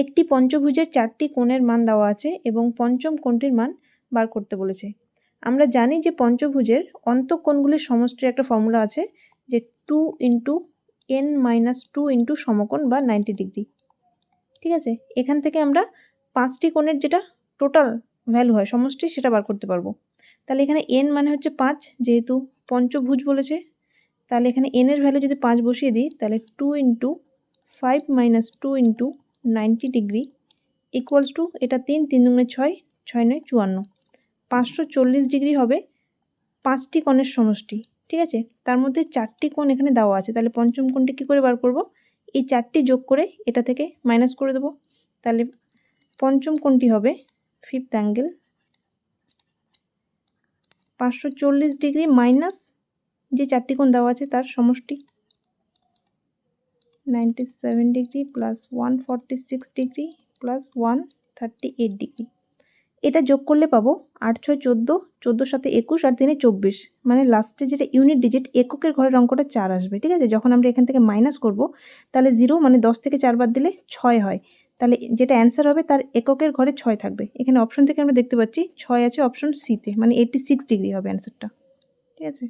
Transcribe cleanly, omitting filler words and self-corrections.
একটি পঞ্চভুজের 4টি কোণের মান দেওয়া আছে এবং পঞ্চম কোণটির মান বার করতে বলেছে। আমরা জানি যে পঞ্চভুজের অন্তঃকোণগুলির সমষ্টির একটা ফর্মুলা আছে, যে 2 × n-2 × সমকোণ বা 90 ডিগ্রি। ঠিক আছে, এখান থেকে আমরা 5টি কোণের যেটা টোটাল ভ্যালু হয় সমষ্টি সেটা বার করতে পারবো। তাহলে এখানে n মানে হচ্ছে 5, যেহেতু পঞ্চভুজ বলেছে, তাহলে এখানে n এর ভ্যালু যদি 5 বসিয়ে দিই, তাহলে 2 × 5 - 2 × 90 ডিগ্রি ইকুয়ালস টু, এটা 3, 3 × 6, 6 × 9 = 54, 540 ডিগ্রি হবে 5টি কোণের সমষ্টি। ঠিক আছে, তার মধ্যে 4টি কোণ এখানে দেওয়া আছে, তাহলে পঞ্চম কোণটি কী করে বার করব? এই 4টি যোগ করে এটা থেকে মাইনাস করে দেবো। তাহলে পঞ্চম কোণটি হবে 5th অ্যাঙ্গেল 540 ডিগ্রি মাইনাস যে 4টি কোণ দেওয়া আছে তার সমষ্টি 97 degree plus 146 degree plus 138 degree. এটা যোগ করলে পাবো 8 × 6 = 14, 14 সাথে 21 আর 3 × 24, মানে লাস্টে যেটা ইউনিট ডিজিট এককের ঘরের অঙ্কটা 4 আসবে। ঠিক আছে, যখন আমরা এখান থেকে মাইনাস করব তাহলে 0, মানে 10 থেকে 4 বাদ দিলে 6 হয়, তাহলে যেটা অ্যান্সার হবে তার এককের ঘরে 6 থাকবে। এখানে অপশন থেকে আমরা দেখতে পাচ্ছি 6 আছে অপশন সিতে, মানে 86 ডিগ্রি হবে অ্যান্সারটা। ঠিক আছে।